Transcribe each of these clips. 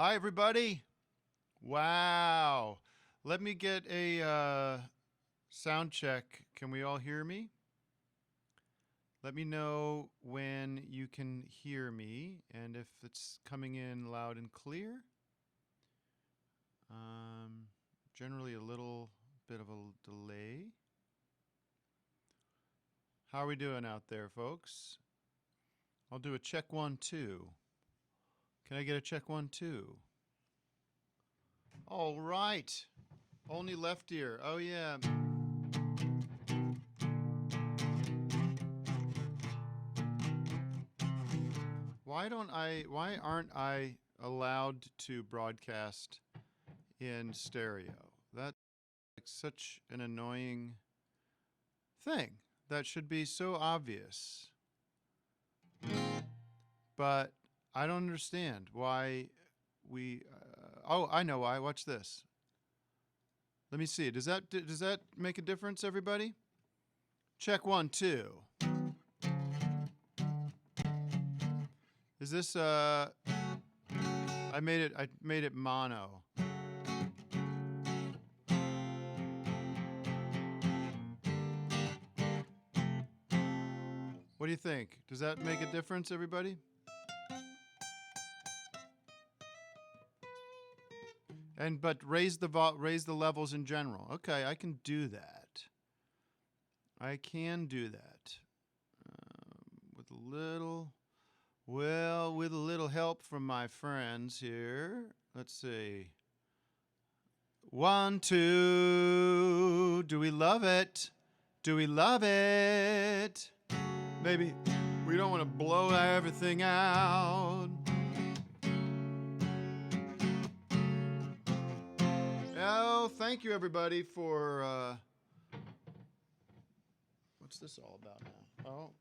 Hi, everybody. Wow. Let me get a sound check. Can we all hear me? Let me know when you can hear me and if it's coming in loud and clear. Um, Generally, a little bit of a delay. How are we doing out there, folks? I'll do a check 1, 2. Can I get a check 1, 2? All right. Only left ear. Oh, yeah. Why aren't I allowed to broadcast in stereo? That's like such an annoying thing. That should be so obvious. But I don't understand why we oh, I know why. Watch this. Let me see. Does that make a difference, everybody? Check 1, 2. Is this I made it mono. What do you think? Does that make a difference, everybody? And but raise the levels in general. Okay, I can do that. I can do that with a little, with a little help from my friends here. Let's see. 1, 2. Do we love it? Do we love it? Maybe we don't want to blow everything out. Oh, thank you everybody for. What's this all about now? Oh.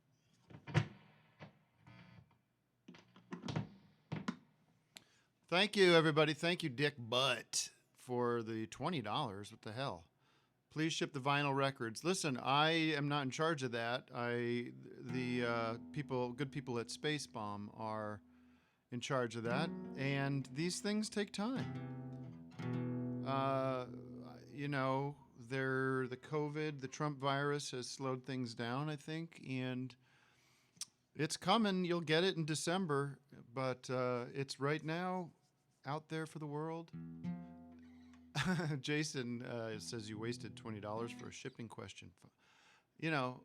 Thank you, everybody. Thank you, Dick Butt, for the $20. What the hell? Please ship the vinyl records. Listen, I am not in charge of that. Good people at Space Bomb are in charge of that, and these things take time. Uh, the COVID, the Trump virus has slowed things down, I think, and it's coming. You'll get it in December, but it's right now out there for the world. Jason says you wasted $20 for a shipping question. You know,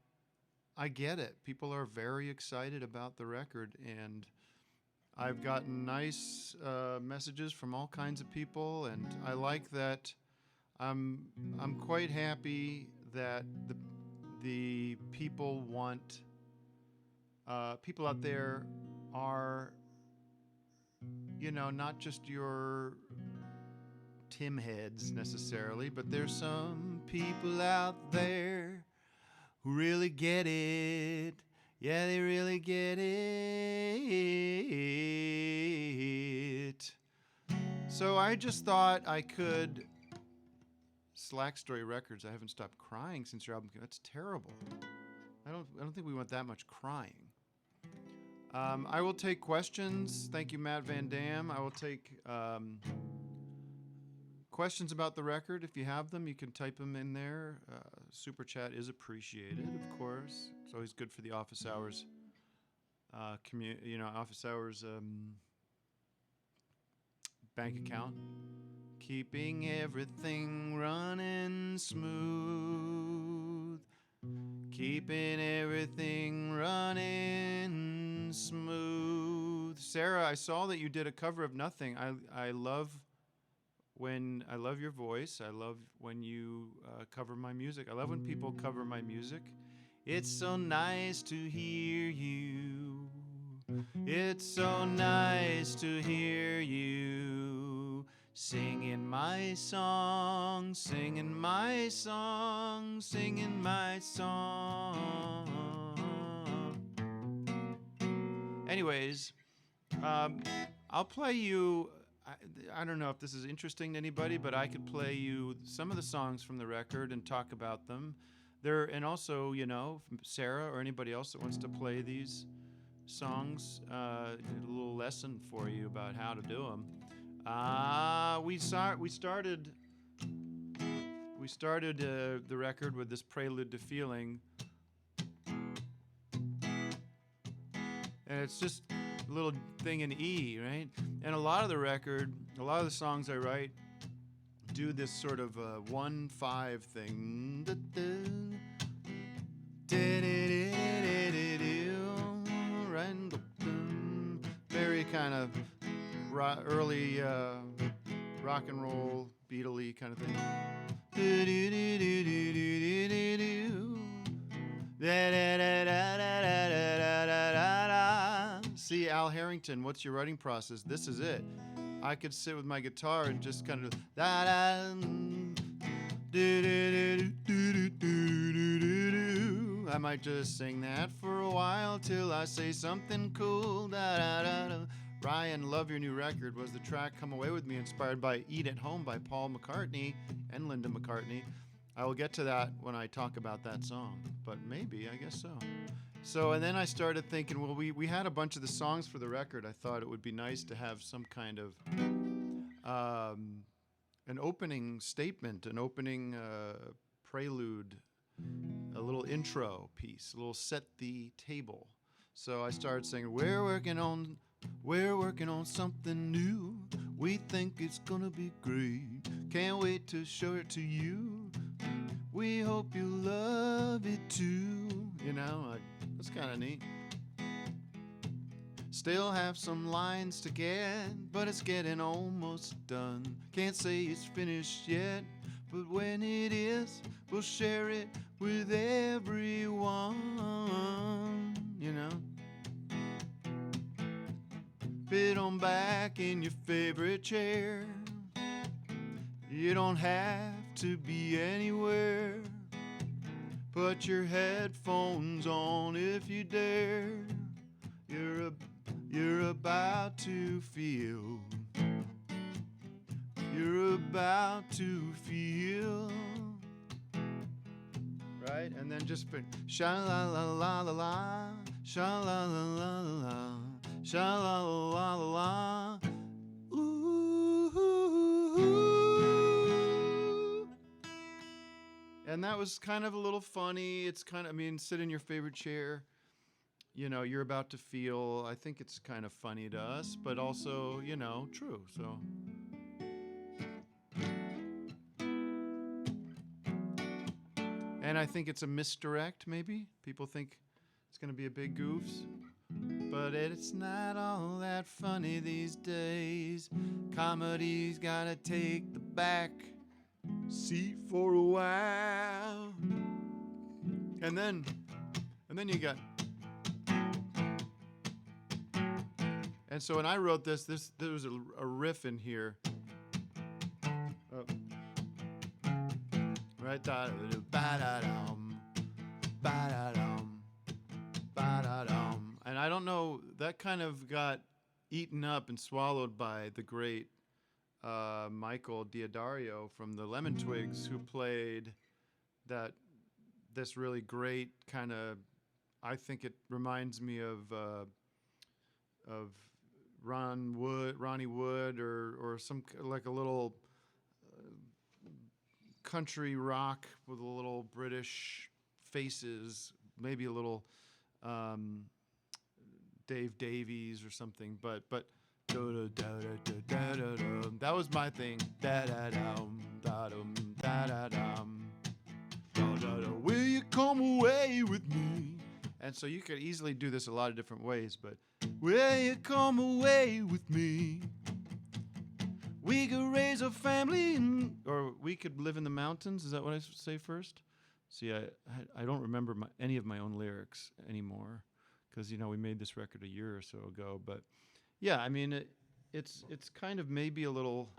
I get it. People are very excited about the record, and I've gotten nice messages from all kinds of people, and I like that. I'm quite happy that the people want people out there are not just your Tim heads necessarily, but there's some people out there who really get it. Yeah, they really get it. So I just thought I could. Slack Story Records. I haven't stopped crying since your album came. That's terrible. I don't think we want that much crying. I will take questions. Thank you, Matt Van Dam. I will take questions about the record. If you have them, you can type them in there. Super chat is appreciated, of course. It's always good for the office hours. Office hours bank account. Keeping everything running smooth. Keeping everything running smooth. Sarah, I saw that you did a cover of Nothing. I love your voice. I love when you cover my music. I love when people cover my music. It's so nice to hear you. It's so nice to hear you singing my song, singing my song, singing my song. Anyways, I'll play you. I don't know if this is interesting to anybody, but I could play you some of the songs from the record and talk about them. And also, Sarah or anybody else that wants to play these songs, a little lesson for you about how to do them. We started the record with this Prelude to Feeling, and it's just a little thing in E, right? And a lot of the songs I write do this sort of 1-5 thing. Right? Very kind of early rock and roll, Beatle-y kind of thing. See, Al Harrington, what's your writing process? This is it. I could sit with my guitar and just kind of I might just sing that for a while till I say something cool. Ryan, love your new record was the track Come Away With Me, inspired by Eat at Home by Paul McCartney and Linda McCartney. I will get to that when I talk about that song, but maybe, I guess so. So, and then I started thinking, well, we had a bunch of the songs for the record. I thought it would be nice to have some kind of an opening statement, an opening prelude, a little intro piece, a little set the table. So I started saying, we're working on something new. We think it's gonna be great. Can't wait to show it to you. We hope you love it too. You know, that's kind of neat. Still have some lines to get, but it's getting almost done. Can't say it's finished yet, but when it is, we'll share it with everyone, you know. Fit on back in your favorite chair. You don't have to be anywhere. Put your headphones on if you dare. You're about to feel. You're about to feel. Right? And then just sha-la-la-la-la-la, sha-la-la-la-la-la, sha-la-la-la-la-la. And that was kind of a little funny. It's kind of, I mean, sit in your favorite chair. You know, you're about to feel. I think it's kind of funny to us, but also, you know, true. So. And I think it's a misdirect, maybe. People think it's going to be a big goofs. But it's not all that funny these days. Comedy's got to take the back seat for a while. And then you got. And so when I wrote this there was a riff in here. Right, ba-da-dum, ba-da-dum, ba-da-dum. And I don't know, that kind of got eaten up and swallowed by the great Michael Diodario from the Lemon Twigs, who played this really great kind of, I think it reminds me of Ronnie Wood, or some like a little country rock with a little British faces, maybe a little Dave Davies or something, but that was my thing. Will you come away with me? And so you could easily do this a lot of different ways, but will you come away with me? We could raise a family, or we could live in the mountains. Is that what I say first? See, I don't remember any of my own lyrics anymore, because we made this record a year or so ago. But yeah, I mean, it's kind of maybe a little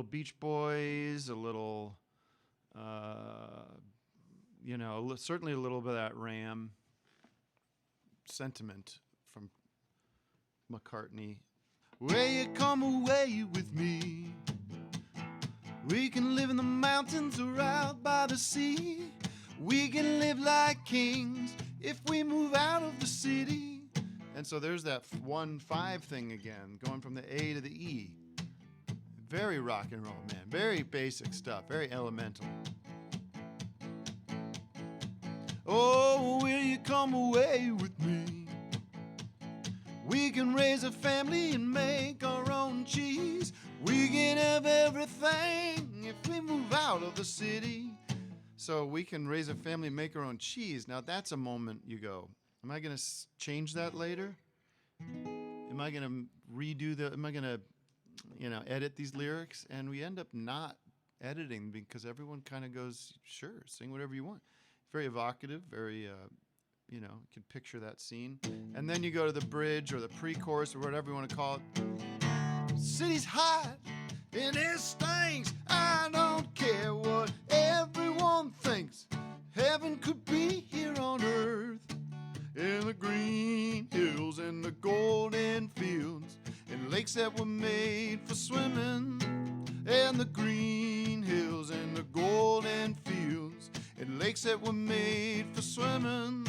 Beach Boys, a little, certainly a little bit of that Ram sentiment from McCartney. Will you come away with me? We can live in the mountains or out by the sea. We can live like kings if we move out of the city. And so there's that 1-5 thing again, going from the A to the E. Very rock and roll, man. Very basic stuff. Very elemental. Oh, will you come away with me? We can raise a family and make our own cheese. We can have everything if we move out of the city. So we can raise a family and make our own cheese. Now that's a moment you go, am I going to change that later? Am I going to redo am I going to, edit these lyrics? And we end up not editing because everyone kind of goes, sure, sing whatever you want. Very evocative, very, you can picture that scene. And then you go to the bridge or the pre-chorus or whatever you want to call it. City's hot and it stinks. I don't care what everyone thinks. Heaven could be here on earth. In the green hills and the golden fields and lakes that were made for swimming. And the green hills and the golden fields and lakes that were made for swimming.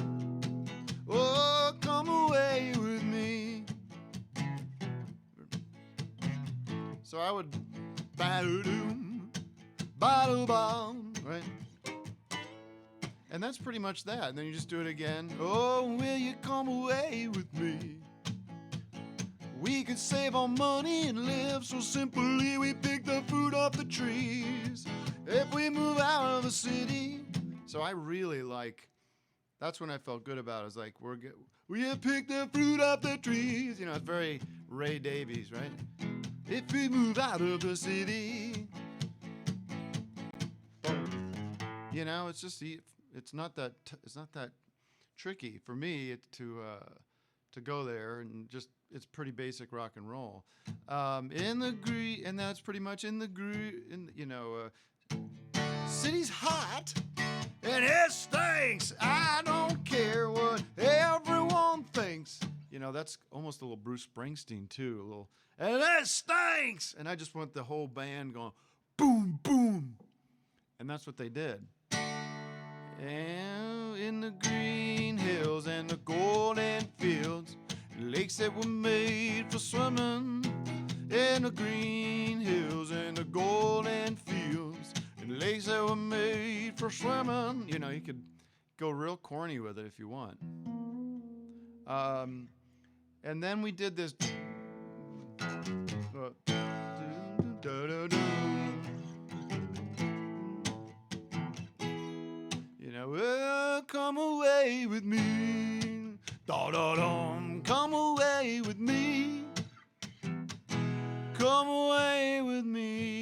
Oh, come away with me. So I would ba-do-doom, ba-do-bum, right? And that's pretty much that. And then you just do it again. Oh, will you come away with me? We could save our money and live so simply. We pick the fruit off the trees if we move out of the city. So I really that's when I felt good about it. I was like, we have picked the fruit off the trees. It's very Ray Davies, right? If we move out of the city. It's just, it's not that tricky for me to go there and just, it's pretty basic rock and roll. And that's pretty much in the city's hot and it stinks. I don't care what everyone thinks. That's almost a little Bruce Springsteen too. And it stinks. And I just want the whole band going boom, boom. And that's what they did. And in the green hills and the golden fields, lakes that were made for swimming. In the green hills and the golden fields, and lakes that were made for swimming. You could go real corny with it if you want. And then we did this. Well, come away with me. Da-da-dum, come away with me. Come away with me.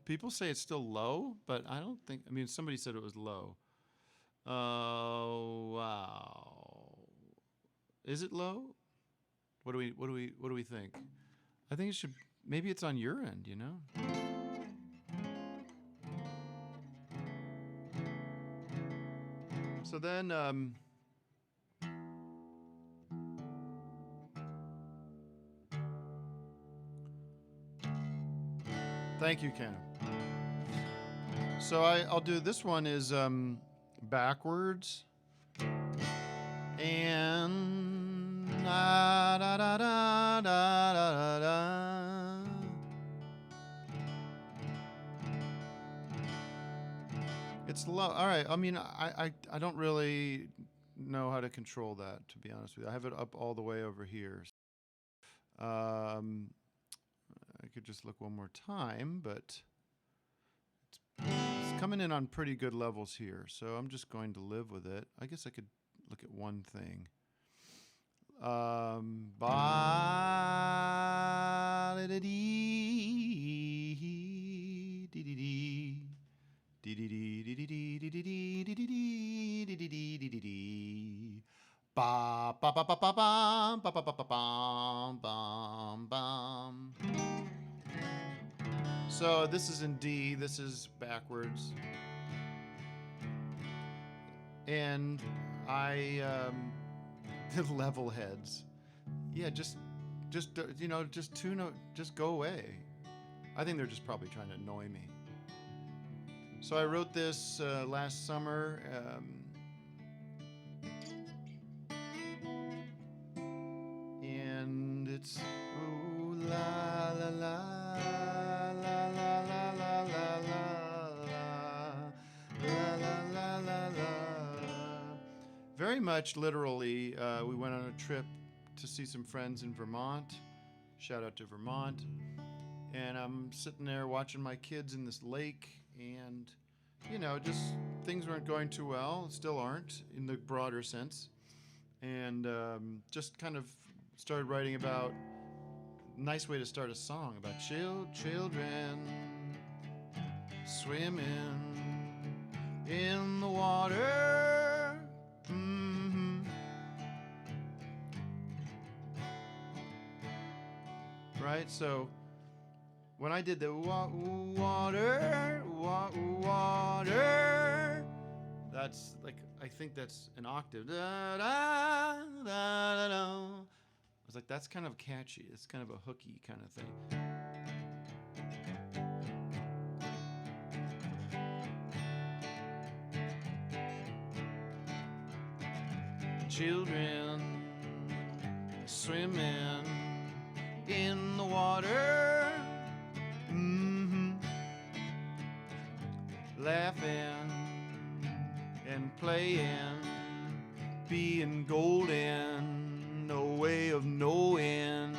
People say it's still low, but I don't think, somebody said it was low. Oh, wow. Is it low? What do we think? I think it should, maybe it's on your end, So then, thank you, Ken. So I'll do, this one is backwards. And da da da da da da da. It's low. All right. I don't really know how to control that, to be honest with you. I have it up all the way over here. I could just look one more time, but it's coming in on pretty good levels here. So I'm just going to live with it. I guess I could look at one thing. So this is in D, this is backwards. And the level heads. Yeah, just tune out, just go away. I think they're just probably trying to annoy me. So I wrote this last summer. And it's ooh la la la la la la la la la la la la. Very much literally, we went on a trip to see some friends in Vermont. Shout out to Vermont. And I'm sitting there watching my kids in this lake, and just things weren't going too well. Still aren't in the broader sense. And just kind of started writing about nice way to start a song about children swimming in the water. Mm-hmm. Right? So when I did the water, that's like, I think that's an octave. Da, da, da, da, da. I was like, that's kind of catchy. It's kind of a hooky kind of thing. Children swimming in the water, laughing and playing, being golden, no way of knowing.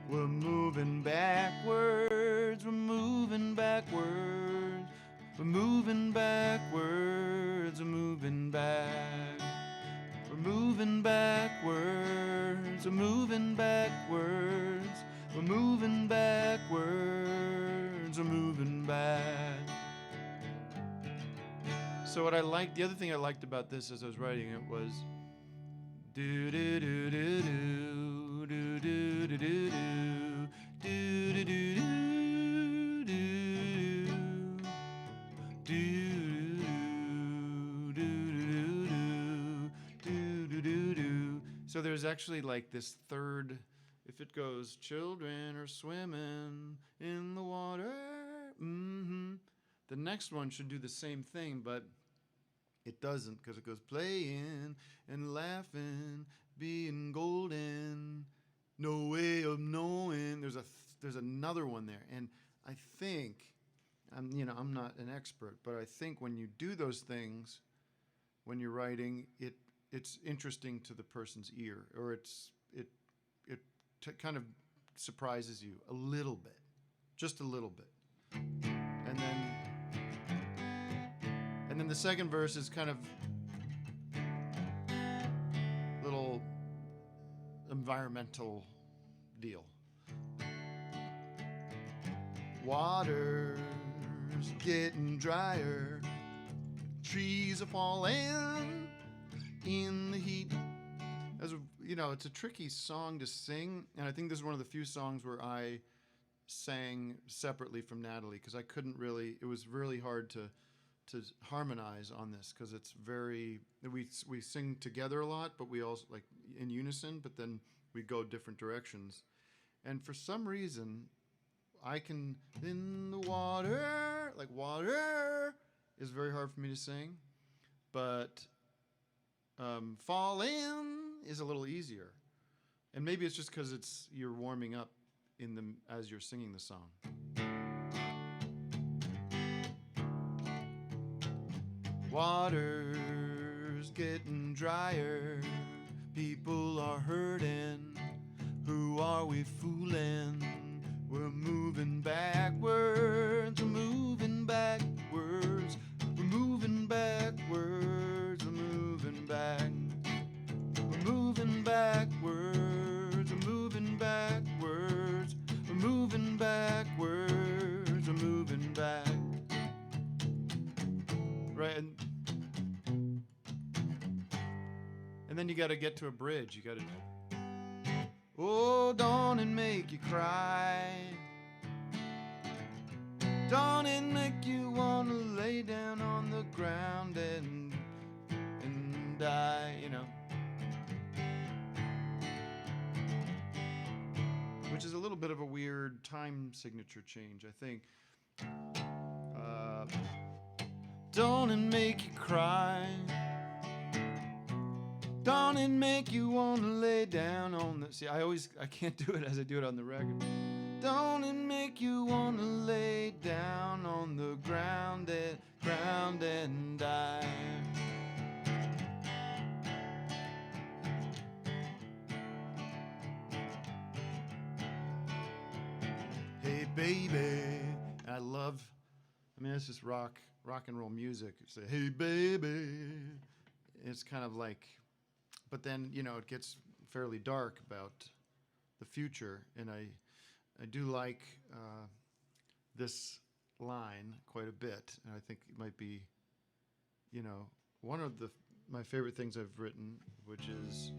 We're moving backwards, we're moving backwards, we're moving backwards, we're moving back. We're moving backwards, we're moving backwards, we're moving backwards, we're moving back. So what I liked, the other thing I liked about this as I was writing it was do do do do do do do do do do do do do. So there's actually like this third, if it goes, children are swimming in the water, the next one should do the same thing, but it doesn't, because it goes playing and laughing, being golden, no way of knowing. There's another one there, and I think, I'm not an expert, but I think when you do those things, when you're writing, it's interesting to the person's ear, or it kind of surprises you a little bit, just a little bit, and then the second verse is kind of little environmental deal. Water's getting drier, trees are falling in the heat. As it's a tricky song to sing, and I think this is one of the few songs where I sang separately from Natalie, because I couldn't really. It was really hard to harmonize on this, because it's very, we sing together a lot, but we also like in unison, but then we go different directions. And for some reason, I can, in the water, like water is very hard for me to sing, but fall in is a little easier. And maybe it's just because you're warming up as you're singing the song. Water's getting drier, people are hurting, who are we fooling? We're moving backwards, we're moving backwards, we're moving backwards, we're moving back. We're moving backwards, we're moving backwards, we're moving backwards, we're moving back. Right, and then you got to get to a bridge. You got to, oh, don't it make you cry? Don't it make you want to lay down on the ground and die? Which is a little bit of a weird time signature change, I think. Don't it make you cry? Don't it make you want to lay down on the... See, I can't do it as I do it on the record. Don't it make you want to lay down on the ground and die? Hey, baby. I mean, it's just rock and roll music. Say, hey, baby. It's kind of like, but then, you know, it gets fairly dark about the future. And I do like this line quite a bit. And I think it might be, you know, one of my favorite things I've written, which is,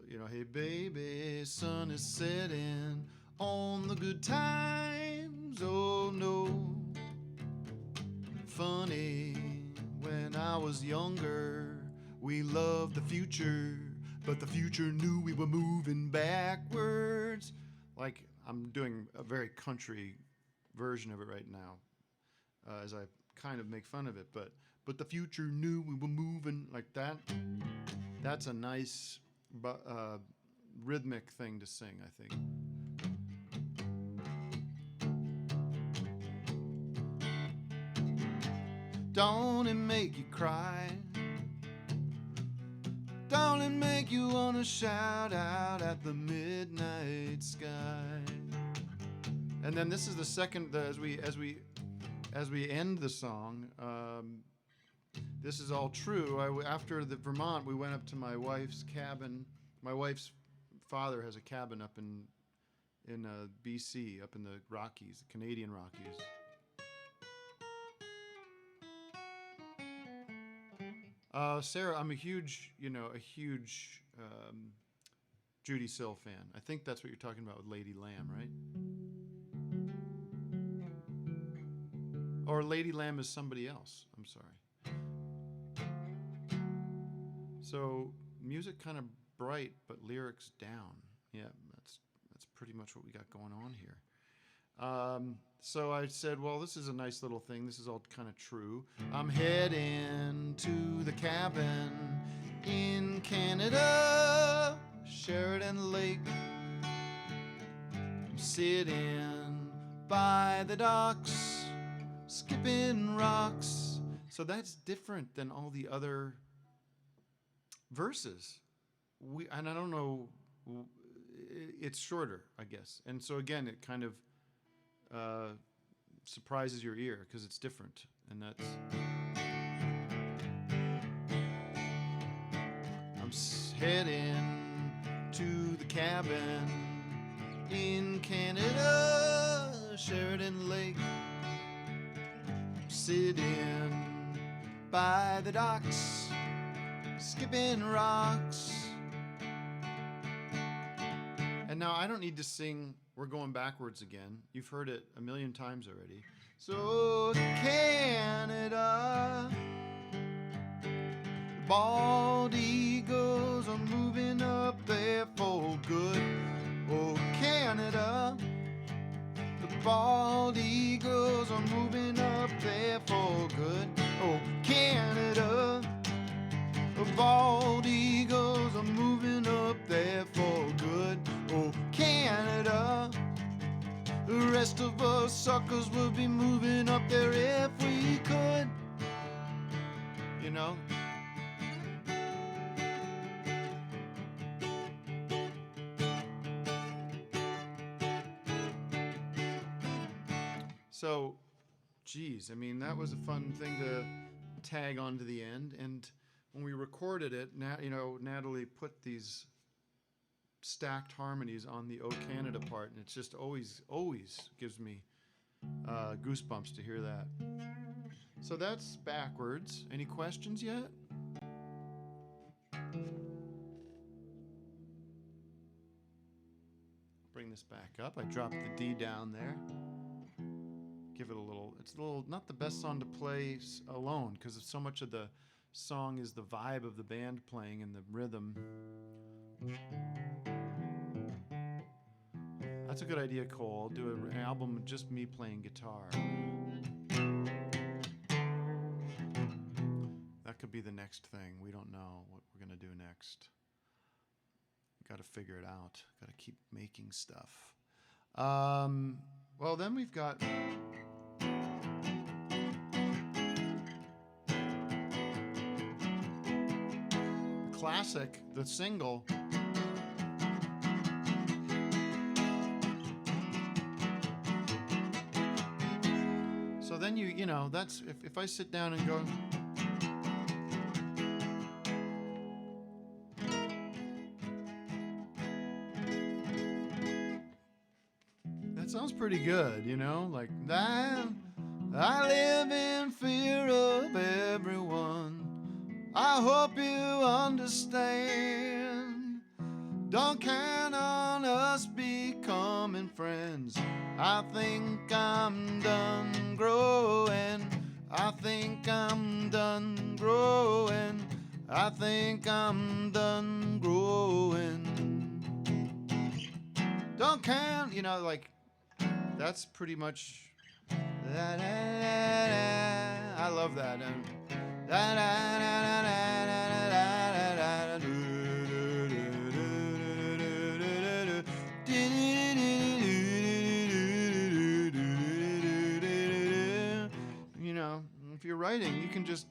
you know, hey, baby, sun is setting on the good times. Oh, no. Funny, when I was younger, we loved the future, but the future knew we were moving backwards. Like, I'm doing a very country version of it right now, as I kind of make fun of it, but the future knew we were moving like that. That's a nice rhythmic thing to sing, I think. Don't it make you cry? Don't it make you wanna shout out at the midnight sky? And then this is the second, as we end the song. This is all true. After the Vermont, we went up to my wife's cabin. My wife's father has a cabin up in BC, up in the Rockies, the Canadian Rockies. Sarah, I'm a huge Judy Sill fan. I think that's what you're talking about with Lady Lamb, right? Or Lady Lamb is somebody else. I'm sorry. So music kind of bright, but lyrics down. Yeah, that's pretty much what we got going on here. So I said, well, this is a nice little thing. This is all kind of true. I'm heading to the cabin in Canada, Sheridan Lake. I'm sitting by the docks, skipping rocks. So that's different than all the other verses. And I don't know, it's shorter, I guess. And so again, it kind of surprises your ear because it's different, and that's. I'm heading to the cabin in Canada, Sheridan Lake. Sitting by the docks, skipping rocks. And now I don't need to sing We're Going Backwards again. You've heard it a million times already. So Canada, the bald eagles are moving up there for good. Oh Canada, the bald eagles are moving up there for good. Oh Canada, the bald eagles are moving up there for good. Oh Canada, the rest of us suckers will be moving up there if we could. You know? So, geez, I mean, that was a fun thing to tag onto the end. And when we recorded it, Natalie put these stacked harmonies on the O Canada part, and it's just always gives me goosebumps to hear that. So that's backwards. Any questions yet? Bring this back up. I dropped the D down there. Give it a little, it's a little, not the best song to play alone, because so much of the song is the vibe of the band playing and the rhythm. That's a good idea, Cole. I'll do an album with just me playing guitar. be the next thing. We don't know what we're going to do next. Got to figure it out. Got to keep making stuff. Well, then we've got... classic, the single. So then you know, that's if I sit down and go, that sounds pretty good, you know, like that. I live in fear of everyone. I hope you understand. Don't count on us becoming friends. I think I'm done growing. I think I'm done growing. I think I'm done growing. Don't count, you know, like, that's pretty much... I love that. You know, if you're writing, you can just...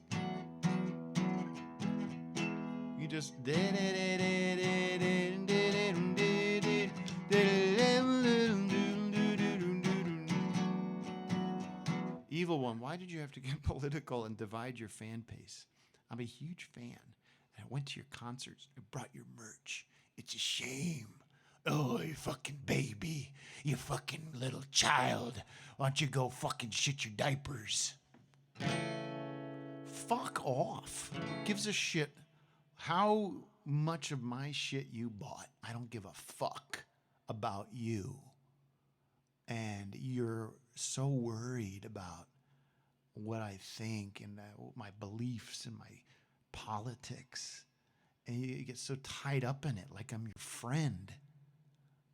Evil One, why did you have to get political and divide your fan base? I'm a huge fan, and I went to your concerts and brought your merch. It's a shame. Oh, you fucking baby. You fucking little child. Why don't you go fucking shit your diapers? Fuck off. Gives a shit how much of my shit you bought. I don't give a fuck about you. And you're so worried about what I think and my beliefs and my politics. And you get so tied up in it like I'm your friend.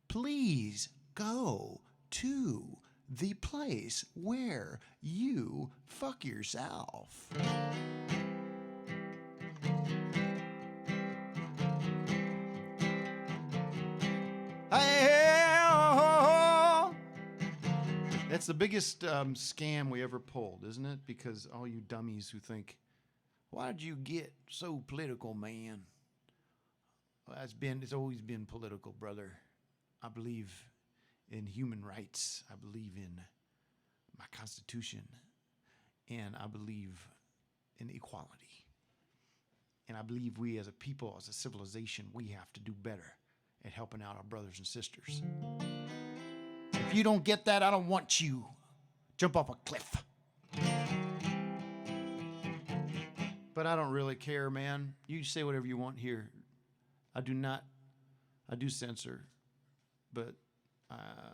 Please go to the place where you fuck yourself. That's the biggest scam we ever pulled, isn't it? Because all you dummies who think, why'd you get so political, man? Well, it's always been political, brother. I believe in human rights. I believe in my Constitution. And I believe in equality. And I believe we as a people, as a civilization, we have to do better at helping out our brothers and sisters. If you don't get that, I don't want you. Jump off a cliff. But I don't really care, man. You say whatever you want here. I do censor. But,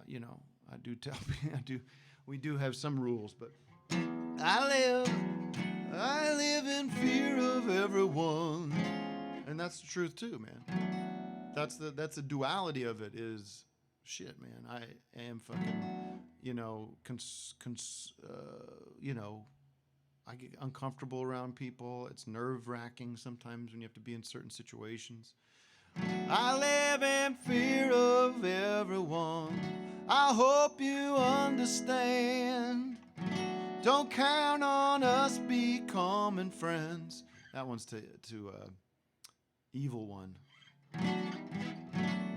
you know, I do tell people, we do have some rules, but I live in fear of everyone. And that's the truth too, man. That's the duality of it is, shit, man, I am fucking, you know, you know, I get uncomfortable around people. It's nerve-wracking sometimes when you have to be in certain situations. I live in fear of everyone. I hope you understand. Don't count on us becoming friends. That one's to Evil One.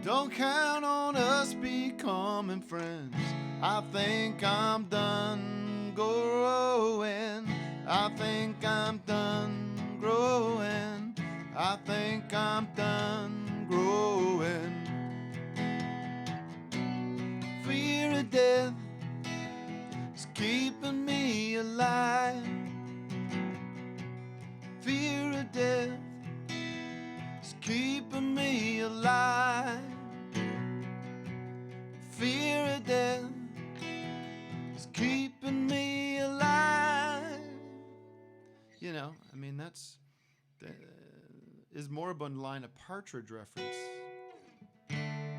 Don't count on us becoming friends. I think I'm done growing. I think I'm done growing. I think I'm done growing. Fear of death is keeping me alive. Fear of death is keeping me alive. Fear of death is keeping me alive. You know, I mean, that's is Moribund line a Partridge reference?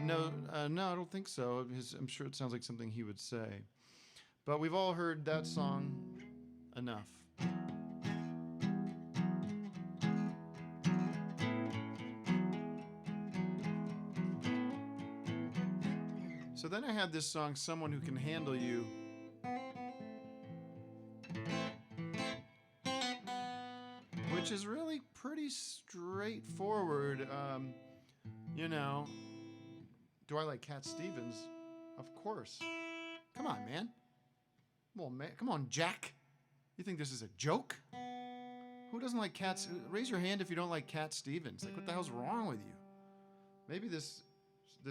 No, I don't think so. I'm sure it sounds like something he would say. But we've all heard that song enough. So then I had this song, Someone Who Can Handle You. Which is really pretty straightforward. You know, do I like Cat Stevens? Of course. Come on, man. Well, man, come on, Jack. You think this is a joke? Who doesn't like Cat? Raise your hand if you don't like Cat Stevens. Like, what the hell's wrong with you? Maybe this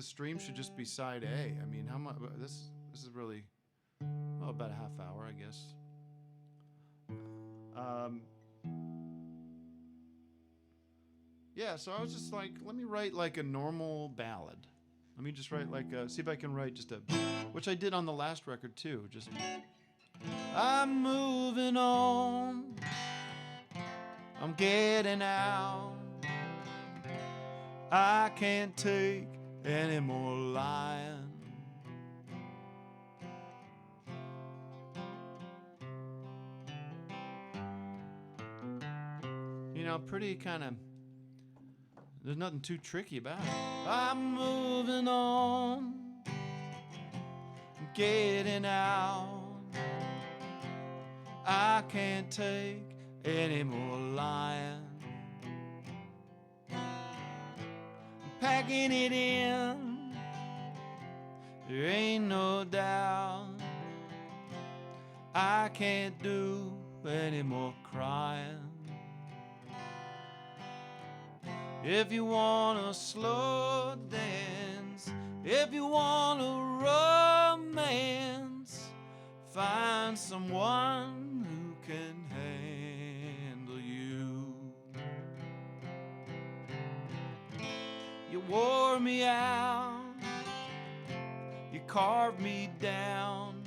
stream should just be side A. I mean, how much? This is really, well, about a half hour, I guess. Yeah, so I was just like, let me write like a normal ballad. Let me just write like see if I can write just a, which I did on the last record too. Just, I'm moving on. I'm getting out. I can't take any more lying. You know, pretty kind of, there's nothing too tricky about it. I'm moving on, I'm getting out. I can't take any more lying. I'm packing it in, there ain't no doubt. I can't do any more crying. If you wanna slow dance, if you wanna romance, find someone who can handle you. You wore me out, you carved me down,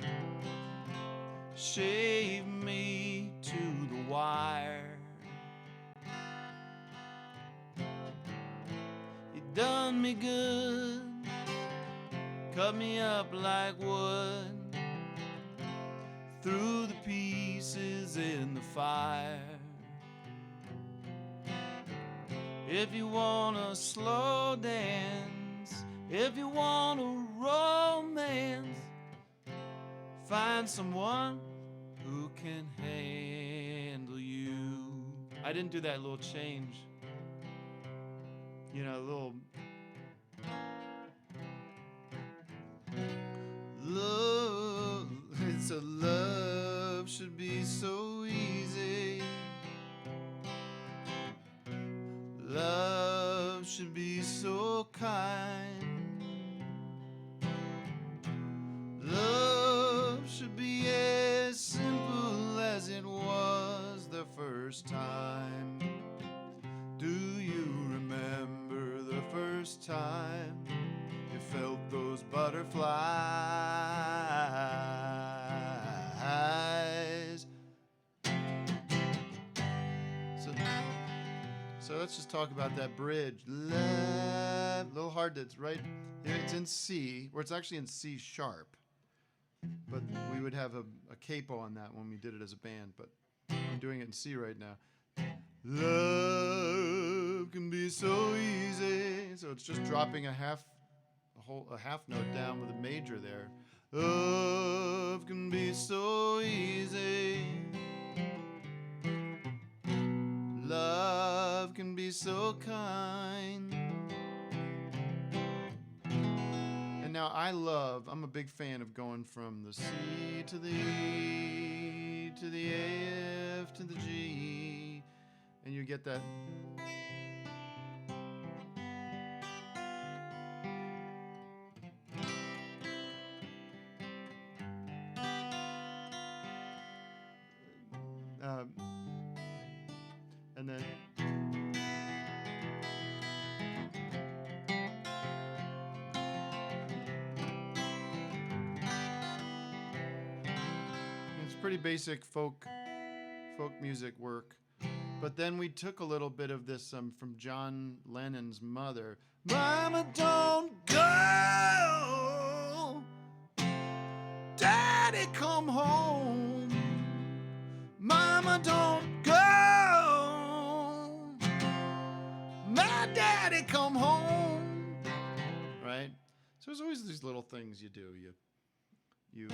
shaved me to the wire. Done me good, cut me up like wood, threw the pieces in the fire. If you wanna slow dance, if you wanna romance, find someone who can handle you. I didn't do that little change. You know, a little love, it's a love should be so easy. Love should be so kind. Love should be as simple as it was the first time. Do you remember the first time you felt those butterflies? So let's just talk about that bridge. Love, a little hard to, it's right here, it's in C, or it's actually in C sharp. But we would have a capo on that when we did it as a band, but I'm doing it in C right now. Love can be so easy. So it's just dropping a half note down with a major there. Love can be so easy. Love can be so kind. And now I'm a big fan of going from the C to the E to the F to the G. And you get that. And then. It's pretty basic folk music work. But then we took a little bit of this from John Lennon's mother. Mama, don't go. Daddy, come home. Mama, don't go. My daddy, come home. Right? So there's always these little things you do. You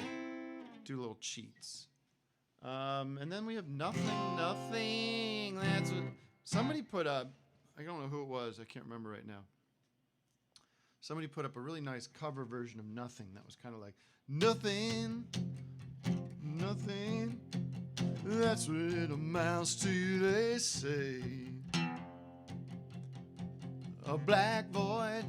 do little cheats. And then we have nothing. That's what somebody put up. I don't know who it was. I can't remember right now. Somebody put up a really nice cover version of Nothing that was kind of like, nothing. That's what it amounts to, they say. A black void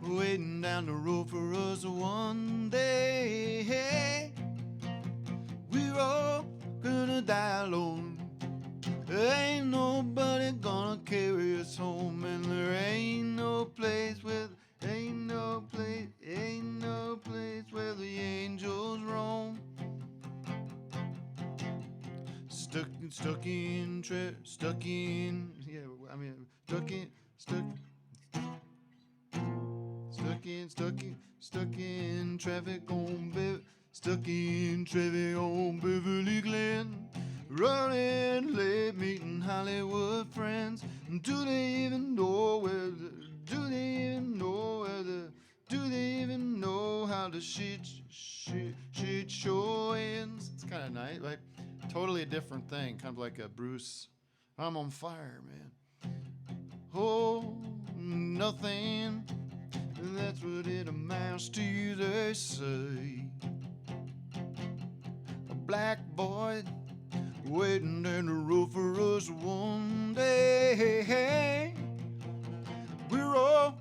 waiting down the road for us one day. Hey, we're all gonna die alone. Ain't nobody gonna carry us home, and there ain't no place where the angels roam. Stuck in traffic on Beverly Glen. Running late, meeting Hollywood friends. Do they even know how the shit show ends? It's kind of nice, like totally a different thing, kind of like a Bruce. I'm on fire, man. Oh, nothing. That's what it amounts to, they say. A black boy waiting down the road for us one day. We're all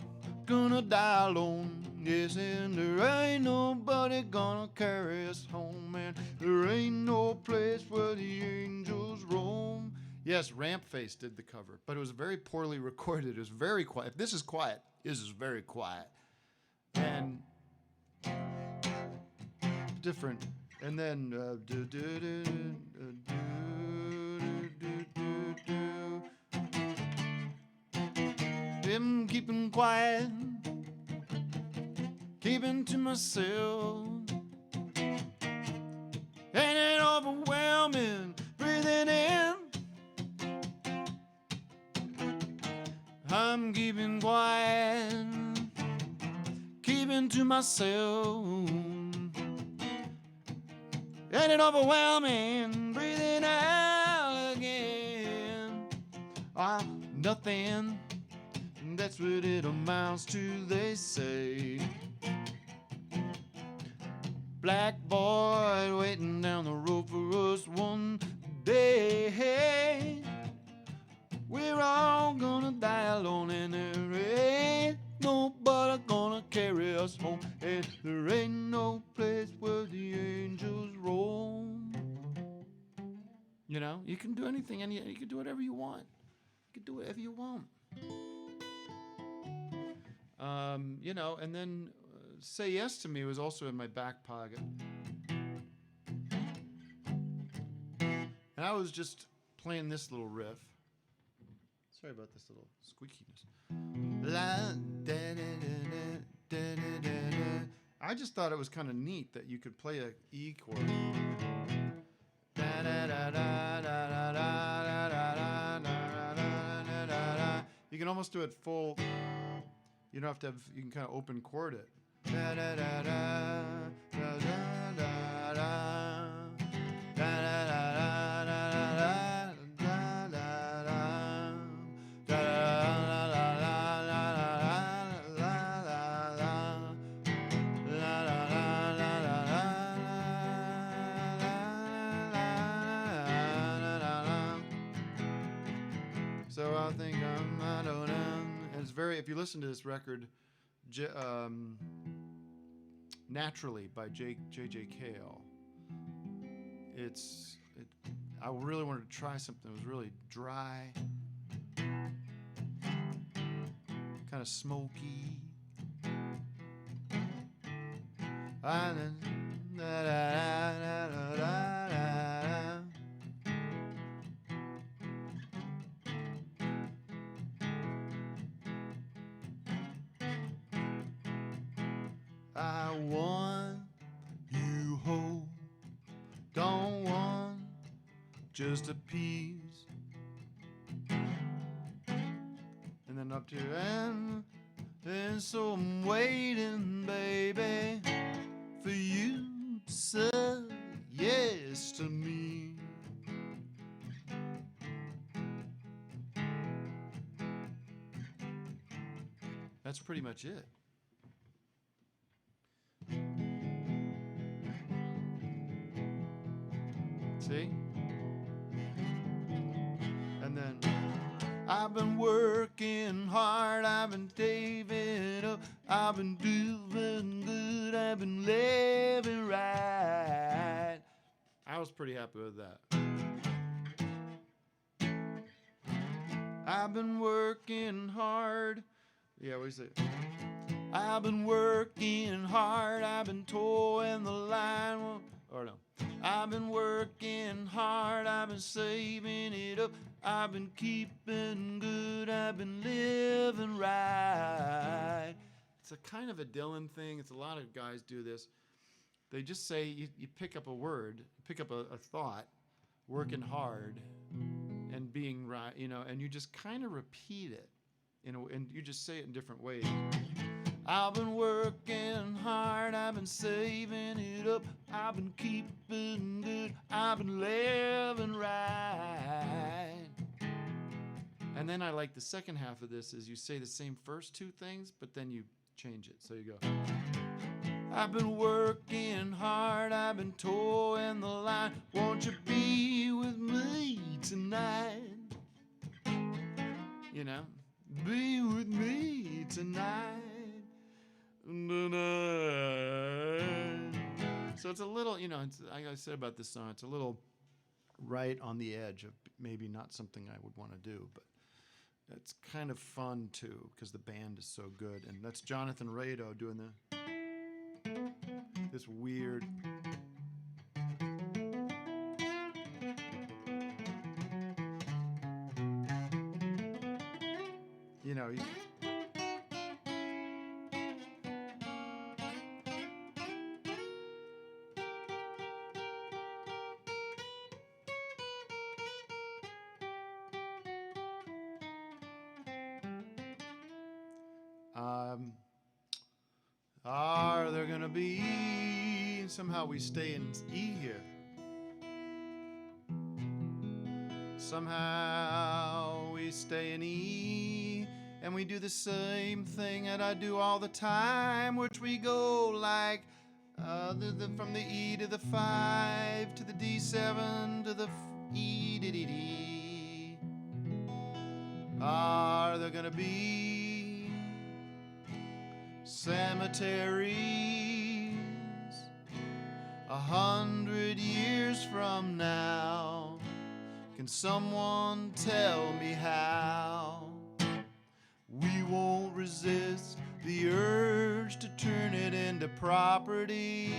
gonna die alone, yes, and there ain't nobody gonna carry us home, and there ain't no place where the angels roam. Yes, Rampface did the cover, but it was very poorly recorded. It was very quiet. If this is quiet, this is very quiet. And different. And then I'm keeping quiet, keeping to myself. Ain't it overwhelming? Breathing in, I'm keeping quiet, keeping to myself. Ain't it overwhelming? Breathing out again. Nothing. That's what it amounts to, they say. Black boy waiting down the road for us one day. We're all gonna die alone, and there ain't nobody gonna carry us home, and there ain't no place where the angels roam. You know, you can do anything, and you can do whatever you want. You can do whatever you want. You know, and then Say Yes to Me was also in my back pocket. And I was just playing this little riff. Sorry about this little squeakiness. I just thought it was kind of neat that you could play an E chord. You can almost do it full. You don't have to have, you can kind of open chord it. So I think I don't know. And it's very, if you listen to this record, Naturally by J.J. Cale, I really wanted to try something that was really dry, kind of smoky. I want you whole, don't want just a piece. And then up to And so I'm waiting, baby, for you to say yes to me. That's pretty much it. See? And then I've been working hard, I've been saving up, I've been doing good, I've been living right. I was pretty happy with that. I've been working hard. Yeah, what do you say? I've been working hard, I've been towing the line. Or no. I've been working hard, I've been saving it up, I've been keeping good, I've been living right. It's a kind of a Dylan thing. It's a lot of guys do this. They just say, you pick up a word, pick up a thought, working hard and being right, and you just kind of repeat it, and you just say it in different ways. I've been working hard, I've been saving it up, I've been keeping good, I've been living right. And then I like the second half of this is you say the same first two things, but then you change it. So you go, I've been working hard, I've been towing the line, won't you be with me tonight? Be with me tonight. So it's a little, like I said about this song, it's a little right on the edge of maybe not something I would want to do, but it's kind of fun too because the band is so good. And that's Jonathan Rado doing this weird. He's, are there gonna be, somehow we stay in E here. Somehow we stay in E, and we do the same thing that I do all the time, which we go like from the E to the 5 to the D7 to the E to D. Are there gonna be cemeteries 100 years from now? Can someone tell me how? We won't resist the urge to turn it into property.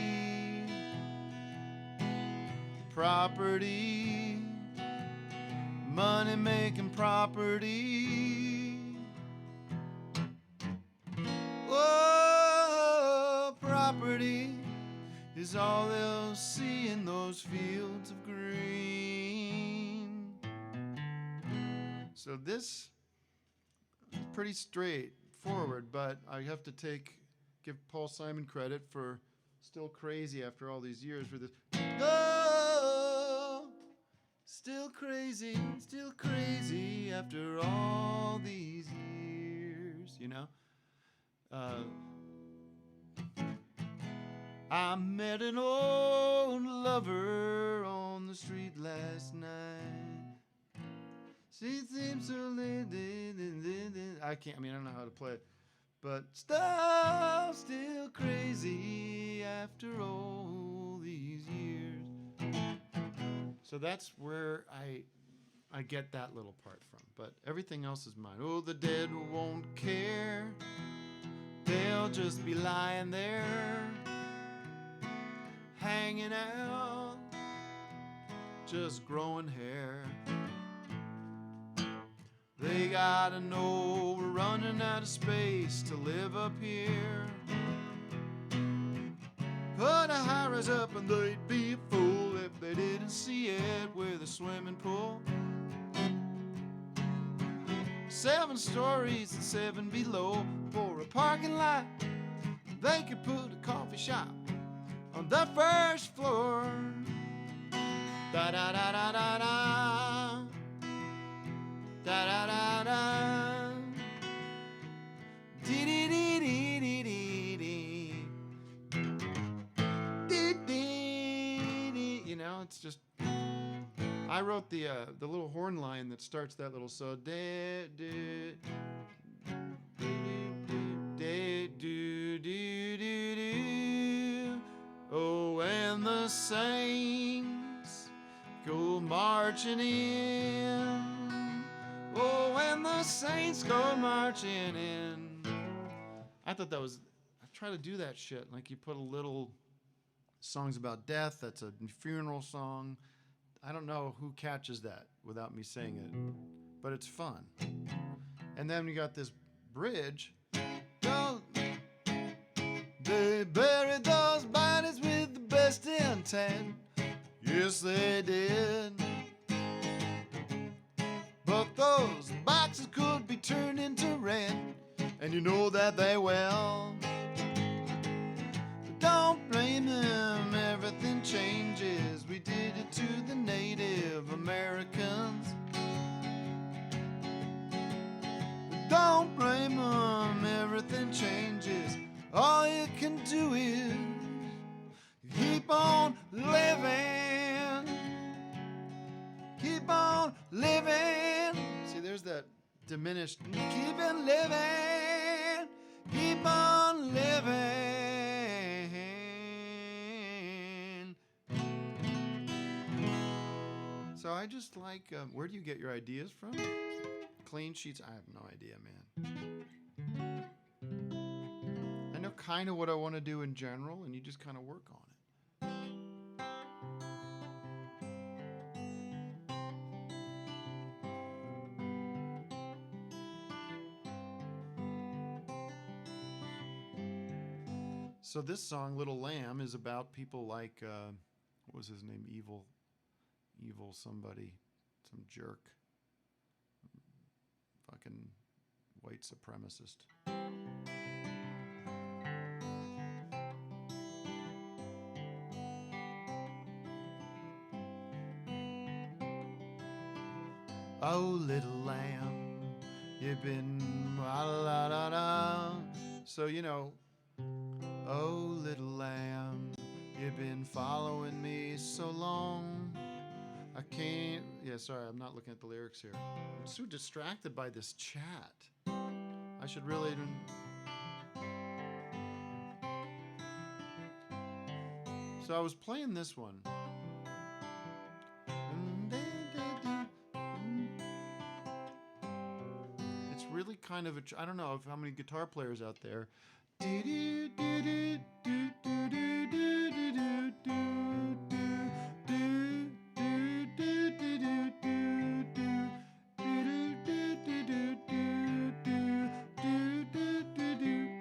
Property, money-making property. Oh, property is all they'll see in those fields of green. So this is pretty straightforward, but I have to give Paul Simon credit for still crazy after all these years for this. Oh, still crazy after all these years, I met an old lover on the street last night. She seems so I don't know how to play it. But still crazy after all these years. So that's where I get that little part from. But everything else is mine. Oh, the dead won't care. They'll just be lying there, hanging out, just growing hair. They gotta know we're running out of space to live up here. Put a high-rise up and they'd be a fool if they didn't see it with a swimming pool. 7 stories and 7 below for a parking lot. They could put a coffee shop on the first floor. Da da da da da da. Da da da da. Dee dee dee dee dee dee dee. Dee dee dee. You know, it's just. I wrote the little horn line that starts that little so de de de do do do do. Oh, and the saints go marching in. Oh, and the saints go marching in. I thought that was. I try to do that shit. Like you put a little songs about death. That's a funeral song. I don't know who catches that without me saying it, but it's fun. And then we got this bridge. They buried those bodies with the best intent. Yes, they did. But those boxes could be turned into rent, and you know that they will. But don't blame them, everything changes. We did it to the Native Americans. Don't blame them, everything changes. All you can do is keep on living. Keep on living. See, there's that diminished. Keep on living. Keep on living. So I just like, where do you get your ideas from? Clean sheets? I have no idea, man. I know kind of what I want to do in general, and you just kind of work on it. So this song, Little Lamb, is about people like, what was his name? Evil somebody, some jerk. Fucking white supremacist. Oh, little lamb, you've been la-la-la-la. So, you know, oh, little lamb, you've been following me so long. I can't. Yeah, sorry, I'm not looking at the lyrics here. I'm so distracted by this chat. I should really. So I was playing this one. It's really kind of a. I don't know if how many guitar players out there.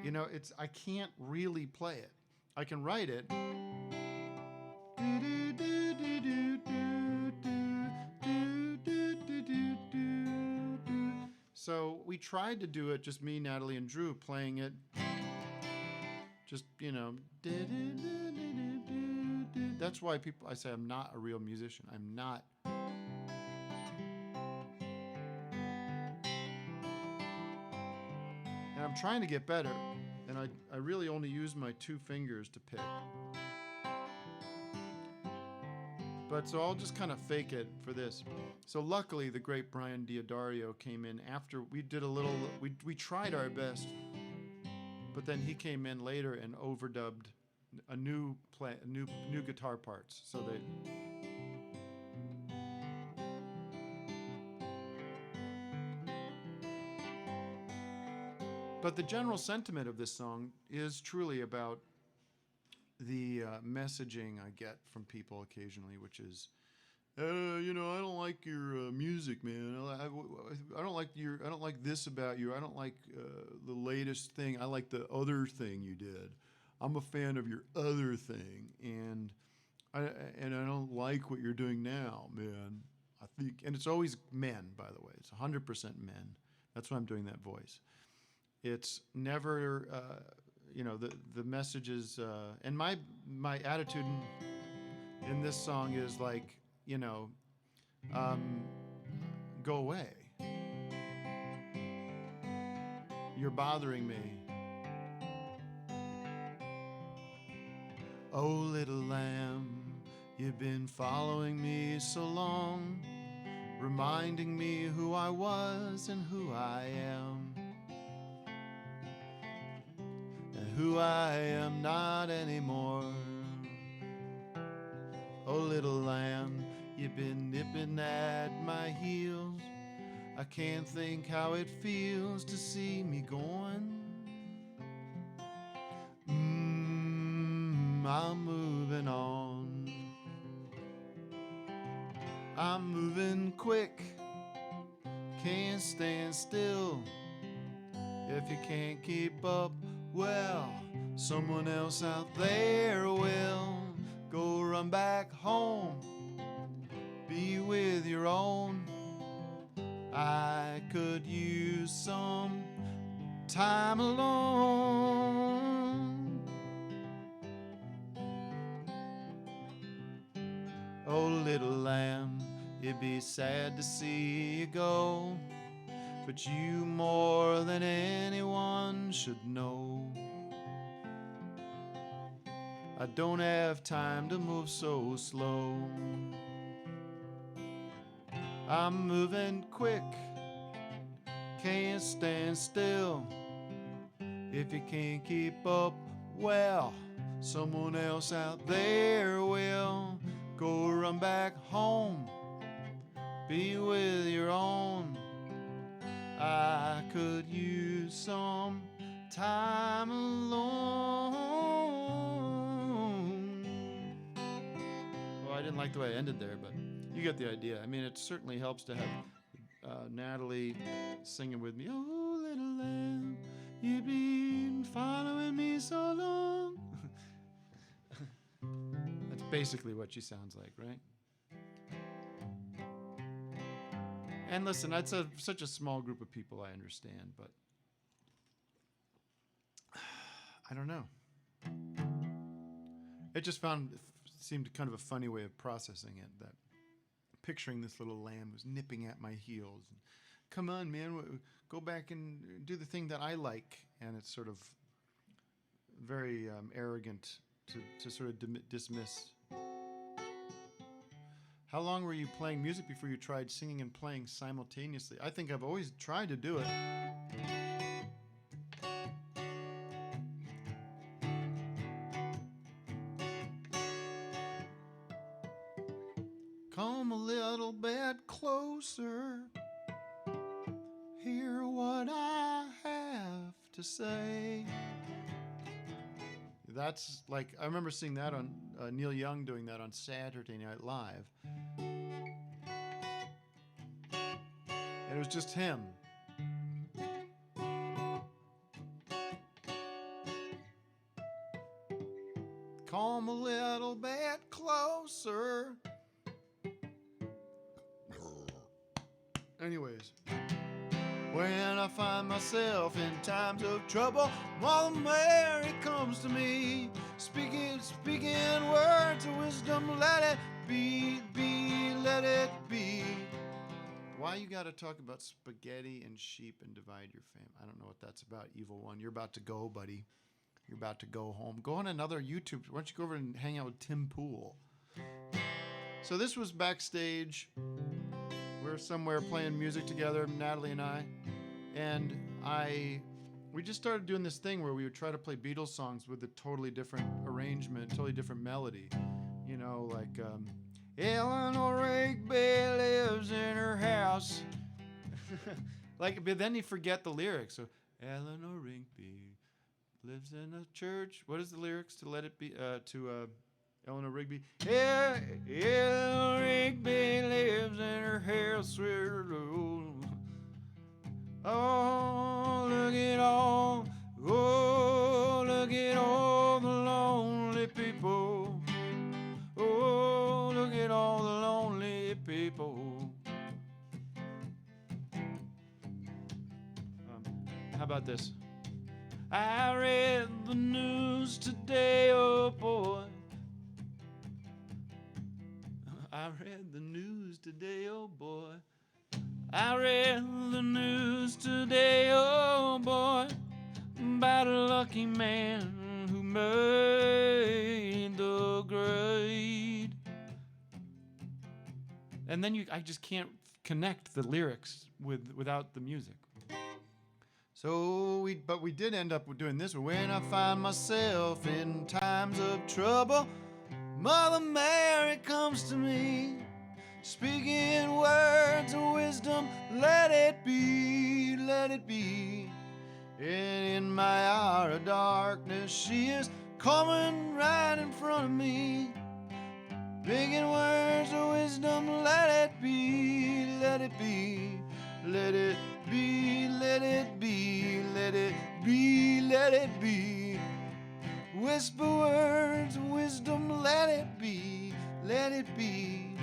You know, it's I can't really play it. I can write it. So we tried to do it, just me, Natalie, and Drew playing it. Just, you know. That's why I say I'm not a real musician. I'm not. And I'm trying to get better. And I really only use my two fingers to pick. But so I'll just kind of fake it for this. So luckily, the great Brian Diodario came in after we did a little. We tried our best, but then he came in later and overdubbed a new guitar parts. So they. But the general sentiment of this song is truly about the messaging I get from people occasionally, which is, you know, I don't like your music, man. I don't like I don't like this about you. I don't like the latest thing. I like the other thing you did. I'm a fan of your other thing, and I don't like what you're doing now, man. I think, and it's always men, by the way. It's 100% men. That's why I'm doing that voice. It's never, the messages, and my attitude in this song is like, go away. You're bothering me. Oh, little lamb, you've been following me so long, reminding me who I was and who I am, and who I am not anymore. Oh, little lamb, you've been nipping at my heels. I can't think how it feels to see me going. I'm moving on. I'm moving quick, can't stand still. If you can't keep up, well, someone else out there will. Go run back home, be with your own. I could use some time alone. Oh, little lamb, it'd be sad to see you go, but you more than anyone should know. I don't have time to move so slow. I'm moving quick, can't stand still. If you can't keep up, well, someone else out there will. Go run back home, be with your own. I could use some time alone. Well, I didn't like the way I ended there, but you get the idea. I mean, it certainly helps to have Natalie singing with me. Oh, little lamb, you've been following me so long. That's basically what she sounds like, right? And listen, that's such a small group of people, I understand, but I don't know. It just seemed kind of a funny way of processing it, that picturing this little lamb who's nipping at my heels. And, come on, man, go back and do the thing that I like. And it's sort of very arrogant to sort of dismiss. How long were you playing music before you tried singing and playing simultaneously? I think I've always tried to do it. Come a little bit closer, hear what I have to say. That's like, I remember seeing that on Neil Young doing that on Saturday Night Live. And it was just him. Come a little bit closer. Anyways, when I find myself in times of trouble, Mother Mary comes to me, speaking words of wisdom. Let it be, let it be. Why you got to talk about spaghetti and sheep and divide your fame? I don't know what that's about, evil one. You're about to go, buddy. You're about to go home. Go on another YouTube. Why don't you go over and hang out with Tim Pool? So this was backstage. We're somewhere playing music together, Natalie and I. And we just started doing this thing where we would try to play Beatles songs with a totally different arrangement, totally different melody. You know, like, Eleanor Rigby lives in her house. Like, but then you forget the lyrics. So, Eleanor Rigby lives in a church. What is the lyrics to Let It Be, to Eleanor Rigby? Yeah, Eleanor Rigby lives in her house. Oh, look at all the lonely people. Oh, look at all the lonely people. How about this? I read the news today, oh boy. I read the news today, oh boy. I read the news today, oh boy, about a lucky man who made the grade. And then I just can't connect the lyrics without the music. So we did end up doing this. When I find myself in times of trouble, Mother Mary comes to me, speaking words of wisdom, let it be, let it be. And in my hour of darkness, she is coming right in front of me, speaking words of wisdom, let it be, let it be, let it be, let it be, let it be, let it be. Whisper words of wisdom, let it be, let it be.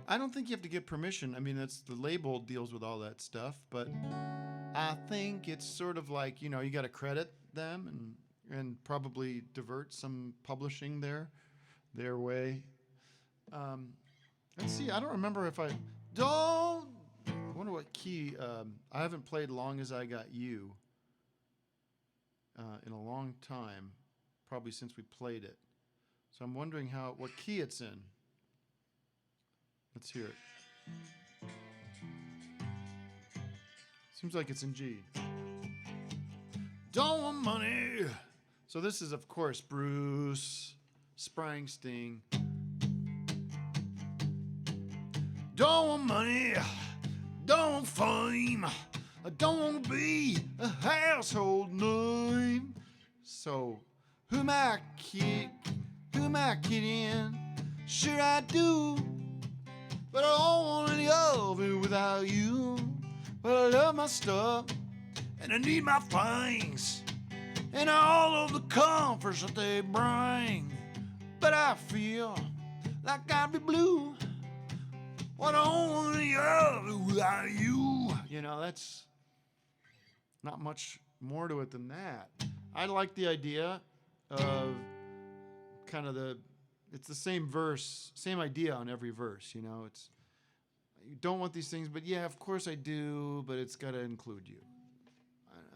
I don't think you have to get permission. I mean, that's the label deals with all that stuff, but I think it's sort of like, you got to credit them and probably divert some publishing their way. Let's see. I don't remember if I wonder what key. I haven't played Long As I Got You in a long time, probably since we played it. So I'm wondering what key it's in. Let's hear it. Seems like it's in G. Don't want money. So this is, of course, Bruce Springsteen. Don't want money. Don't want fame. I don't want to be a household name. So who am I kidding? Sure I do. But I don't want any of it without you. But I love my stuff, and I need my things, and all of the comforts that they bring. But I feel like I'd be blue. But I don't want any of it without you. That's not much more to it than that. I like the idea of kind of it's the same verse, same idea on every verse, It's, you don't want these things, but yeah, of course I do, but it's got to include you.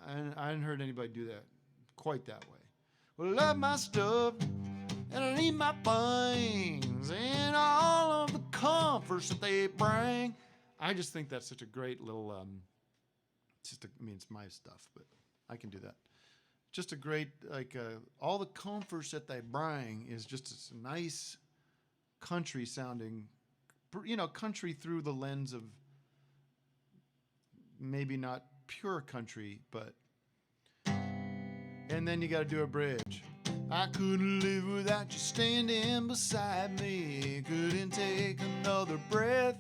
I hadn't heard anybody do that quite that way. Well, I love my stuff, and I need my things, and all of the comforts that they bring. I just think that's such a great little, it's my stuff, but I can do that. Just a great, all the comforts that they bring is just a nice country sounding, country through the lens of maybe not pure country, but, and then you got to do a bridge. I couldn't live without you standing beside me. Couldn't take another breath.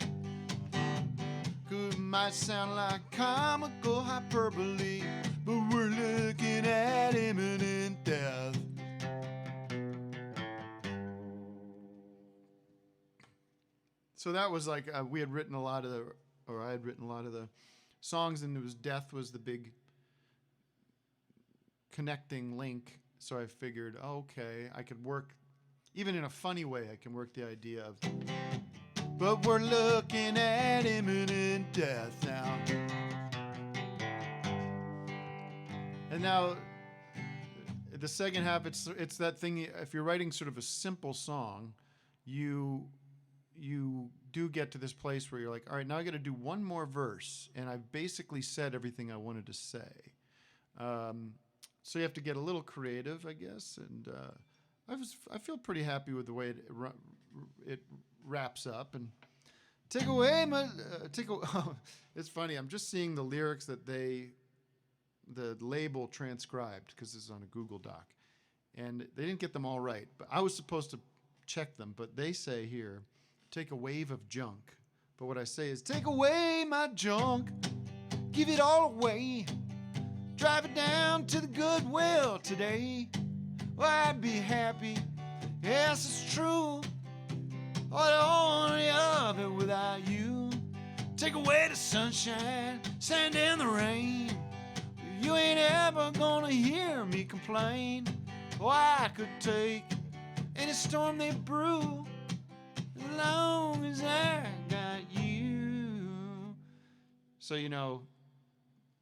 Might sound like comical hyperbole, but we're looking at imminent death. So that was like I had written a lot of the songs, and death was the big connecting link. So I figured, okay, I could work, even in a funny way, I can work the idea of, but we're looking at imminent death now. And now, the second half, it's that thing, if you're writing sort of a simple song, you do get to this place where you're like, all right, now I got to do one more verse, and I've basically said everything I wanted to say. So you have to get a little creative, I guess, and I feel pretty happy with the way it wraps up. And it's funny, I'm just seeing the lyrics that the label transcribed, because this is on a Google Doc, and they didn't get them all right, but I was supposed to check them, but they say here, take a wave of junk. But what I say is, take away my junk, give it all away, drive it down to the Goodwill today. Well, I'd be happy, yes, it's true. I don't want any of it without you. Take away the sunshine, sand and the rain. You ain't ever gonna hear me complain. Oh, I could take any storm they brew as long as I got you. So, you know,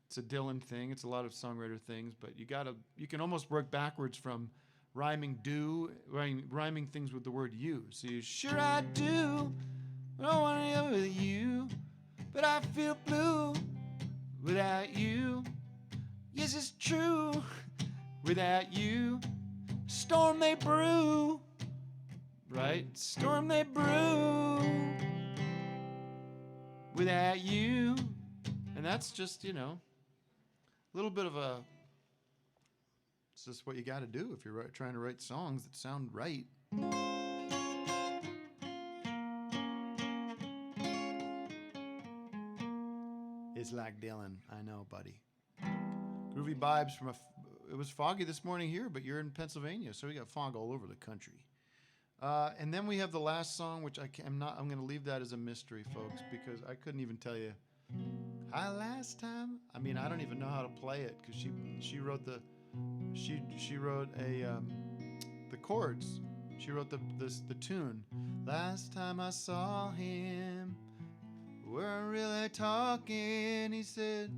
it's a Dylan thing. It's a lot of songwriter things, but you can almost work backwards from rhyming things with the word you. So you, sure I do, I don't want to be with you, but I feel blue without you. Yes, it's true, without you. Storm they brew, right? Storm they brew without you. And that's just, you know, a little bit of a, it's just what you got to do if you're trying to write songs that sound right. It's like Dylan. I know, buddy. Groovy vibes from it was foggy this morning here, but you're in Pennsylvania, so we got fog all over the country. And then we have the last song, which I'm going to leave that as a mystery, folks, because I couldn't even tell you. Hi, last time. I mean, I don't even know how to play it because she wrote the chords. She wrote the tune. Last time I saw him, we weren't really talking. He said,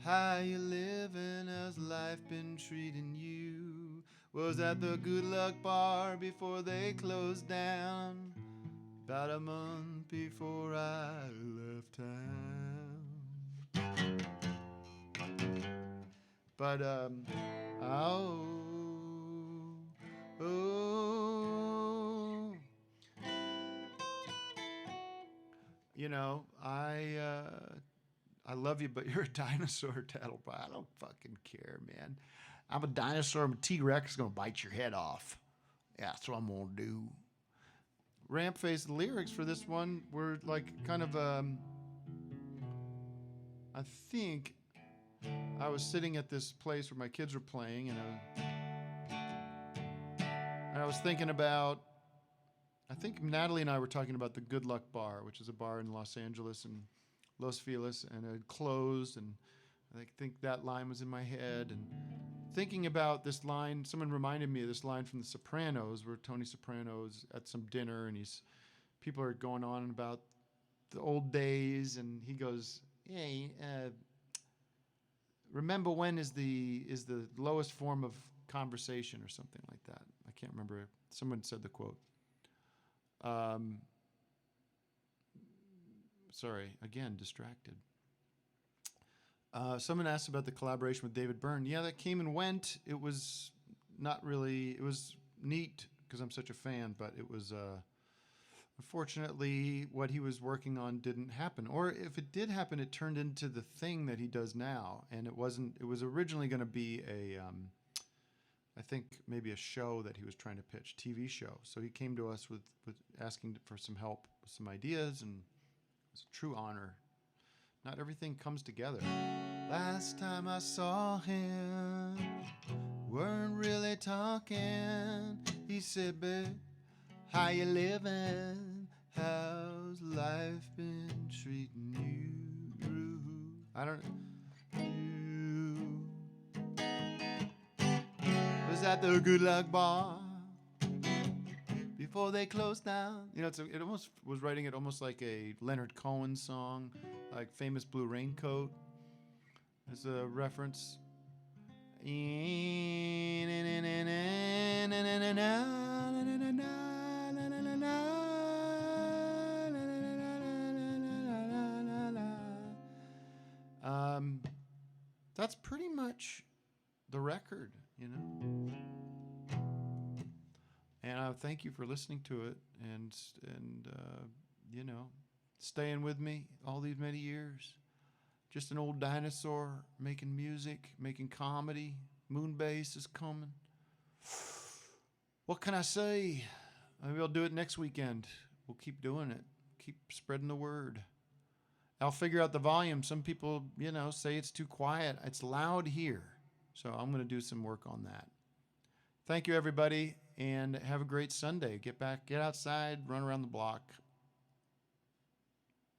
how you living? How's life been treating you? Was at the Good Luck Bar before they closed down, about a month before I left town. But oh, you know, I love you, but you're a dinosaur, Tattlebot. I don't fucking care, man. I'm a dinosaur. I'm a T-Rex. Gonna bite your head off. Yeah, that's what I'm gonna do. Ramp Face, the lyrics for this one were like kind of, I think I was sitting at this place where my kids were playing, and I was thinking about, I think Natalie and I were talking about the Good Luck Bar, which is a bar in Los Angeles and Los Feliz, and it had closed, and I think that line was in my head, and thinking about this line, someone reminded me of this line from The Sopranos, where Tony Soprano's at some dinner, and people are going on about the old days, and he goes, hey, remember when is the lowest form of conversation, or something like that. I can't remember. Someone said the quote. Sorry, again, distracted. Someone asked about the collaboration with David Byrne. Yeah, that came and went. It was not really, it was neat because I'm such a fan, but it was, unfortunately, what he was working on didn't happen. Or if it did happen, it turned into the thing that he does now. And it was originally going to be I think maybe a show that he was trying to pitch, TV show. So he came to us with asking for some help with some ideas, and it's a true honor. Not everything comes together. Last time I saw him, weren't really talking. He said, babe, how you living? How's life been treating you? I don't know. Was at the Good Luck Bar before they closed down. You know, it almost was writing it almost like a Leonard Cohen song, like Famous Blue Raincoat as a reference. That's pretty much the record, you know. And I thank you for listening to it and you know, staying with me all these many years. Just an old dinosaur making music, making comedy. Moonbase is coming. What can I say? Maybe I'll do it next weekend. We'll keep doing it. Keep spreading the word. I'll figure out the volume. Some people, you know, say it's too quiet. It's loud here. So I'm going to do some work on that. Thank you, everybody, and have a great Sunday. Get outside, run around the block.